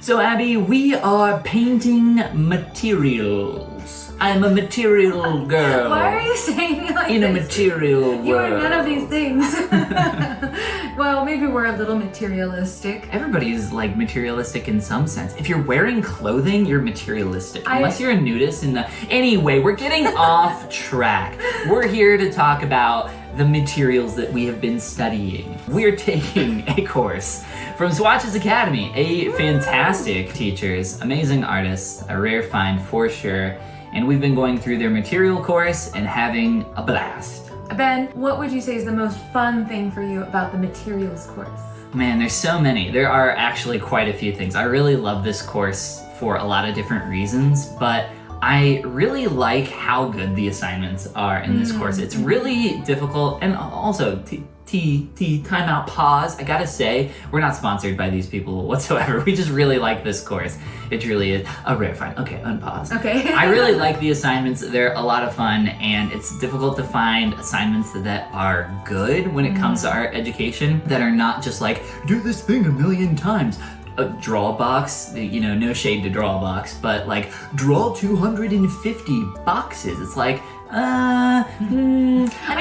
So Abby, we are painting materials. I'm a material girl. Why are you saying it like in this? a material world? You are none of these things. Well, maybe we're a little materialistic. Everybody is like materialistic in some sense. If you're wearing clothing, you're materialistic. Unless you're a nudist in the... Anyway, we're getting off track. We're here to talk about the materials that we have been studying. We're taking a course from Swatch's Academy, a fantastic teachers, amazing artists, a rare find for sure. And we've been going through their material course and having a blast. Ben, what would you say is the most fun thing for you about the materials course? Man, there's so many. There are actually quite a few things. I really love this course for a lot of different reasons, but I really like how good the assignments are in this course. It's really difficult, and also, time out, pause. I gotta say, we're not sponsored by these people whatsoever. We just really like this course. It truly is a rare find. Okay, unpause. Okay. I really like the assignments. They're a lot of fun, and it's difficult to find assignments that are good when it comes to art education, that are not just like, do this thing a million times. Draw a box, you know, no shade to draw a box, but like, draw 250 boxes. It's like, I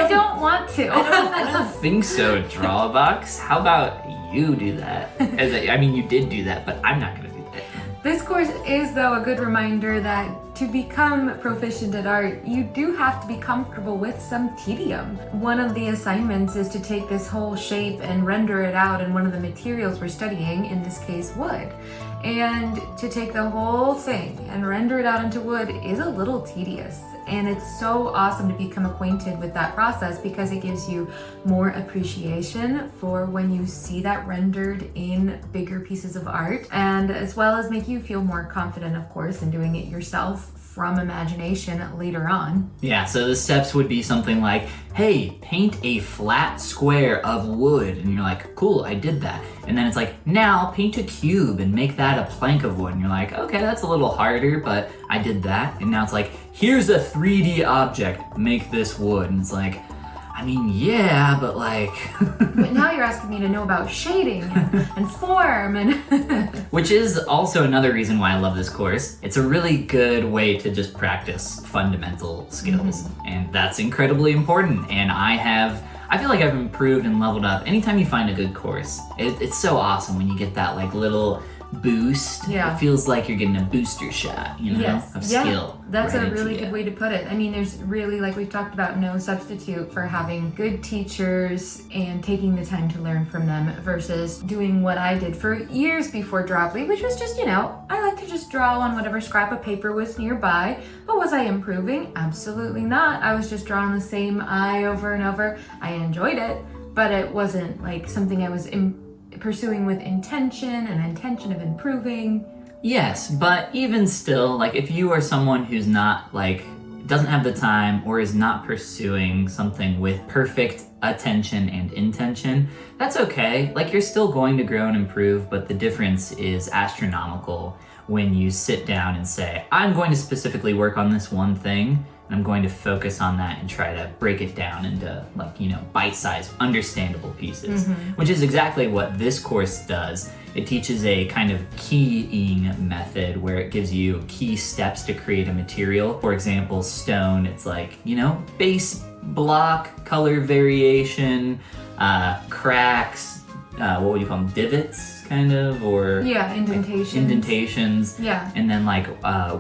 don't want to. I don't think so, draw a box. How about you do that? I mean, you did do that, but I'm not gonna do that. This course is, though, a good reminder that to become proficient at art, you do have to be comfortable with some tedium. One of the assignments is to take this whole shape and render it out in one of the materials we're studying, in this case, wood. And to take the whole thing and render it out into wood is a little tedious. And it's so awesome to become acquainted with that process because it gives you more appreciation for when you see that rendered in bigger pieces of art, and as well as make you feel more confident, of course, in doing it yourself from imagination later on. Yeah, so the steps would be something like, hey, paint a flat square of wood. And you're like, cool, I did that. And then it's like, now paint a cube and make that a plank of wood. And you're like, okay, that's a little harder, but I did that. And now it's like, here's a 3D object, make this wood. And it's like, I mean, yeah, but like... But now you're asking me to know about shading and form and... Which is also another reason why I love this course. It's a really good way to just practice fundamental skills. And that's incredibly important. And I feel like I've improved and leveled up anytime you find a good course. It's so awesome when you get that like little boost. Yeah. It feels like you're getting a booster shot, you know, of skill. That's right a really into good way to put it. I mean, there's really, like we've talked about, no substitute for having good teachers and taking the time to learn from them versus doing what I did for years before Drawbli, which was just, you know, I like to just draw on whatever scrap of paper was nearby. But was I improving? Absolutely not. I was just drawing the same eye over and over. I enjoyed it, but it wasn't like something I was pursuing with intention of improving. Yes, but even still, like if you are someone who's not like, doesn't have the time or is not pursuing something with perfect attention and intention, that's okay. Like you're still going to grow and improve, but the difference is astronomical when you sit down and say, I'm going to specifically work on this one thing. And I'm going to focus on that and try to break it down into like, you know, bite-sized, understandable pieces, which is exactly what this course does. It teaches a kind of keying method where it gives you key steps to create a material. For example, stone, it's like, you know, base block, color variation, cracks, what would you call them, divots? Kind of, or indentations, yeah, and then like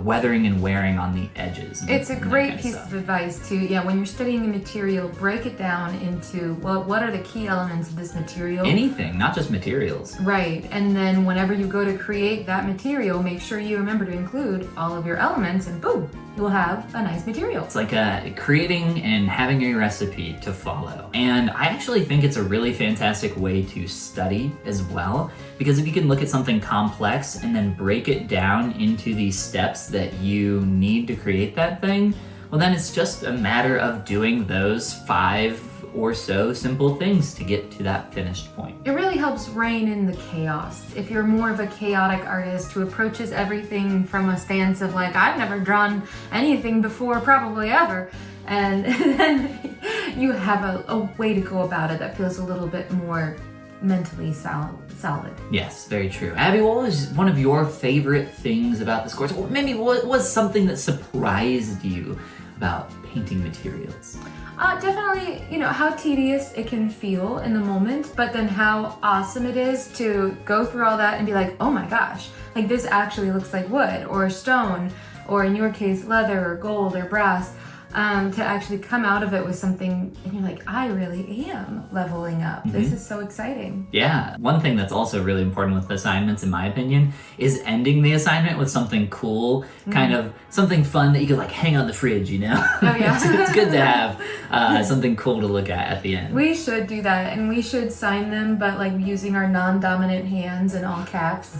weathering and wearing on the edges. It's a great piece of advice too. Yeah, when you're studying a material, break it down into, well, what are the key elements of this material? Anything, not just materials. Right, and then whenever you go to create that material, make sure you remember to include all of your elements, and boom, you'll have a nice material. It's like creating and having a recipe to follow. And I actually think it's a really fantastic way to study as well, because if you can look at something complex and then break it down into these steps that you need to create that thing, well then it's just a matter of doing those 5 or so simple things to get to that finished point. It really helps rein in the chaos. If you're more of a chaotic artist who approaches everything from a stance of like, I've never drawn anything before, probably ever, and then you have a way to go about it that feels a little bit more mentally solid. Yes, very true. Abby, what was one of your favorite things about this course? Or maybe what was something that surprised you about painting materials? Definitely, how tedious it can feel in the moment, but then how awesome it is to go through all that and be like, oh my gosh, like this actually looks like wood or stone, or in your case, leather or gold or brass. To actually come out of it with something and you're like, I really am leveling up. This is so exciting. Yeah. One thing that's also really important with assignments, in my opinion, is ending the assignment with something cool, kind of something fun that you could like hang on the fridge, Oh, yeah. It's good to have something cool to look at the end. We should do that, and we should sign them, but like using our non-dominant hands in all caps.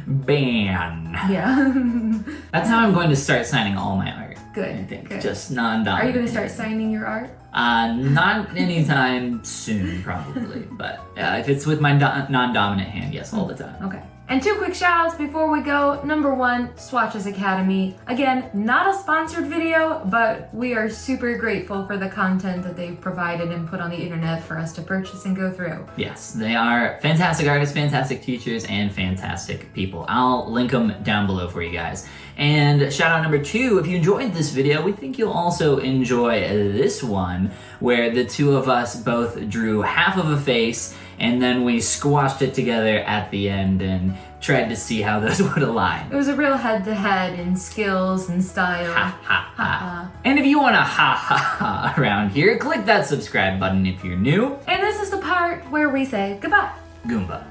Ban. Yeah. That's how I'm going to start signing all my art. Good. I think Good. just non-dominant. Are you going to start signing your art? Not anytime soon, probably. But if it's with my non-dominant hand, yes, all the time. Okay. And 2 quick shout outs before we go. Number 1, Swatches Academy. Again, not a sponsored video, but we are super grateful for the content that they've provided and put on the internet for us to purchase and go through. Yes, they are fantastic artists, fantastic teachers, and fantastic people. I'll link them down below for you guys. And shout out number 2, if you enjoyed this video, we think you'll also enjoy this one, where the 2 of us both drew half of a face and then we squashed it together at the end and tried to see how those would align. It was a real head-to-head in skills and style. Ha ha ha. And if you want to ha ha ha around here, click that subscribe button if you're new. And this is the part where we say goodbye. Goomba.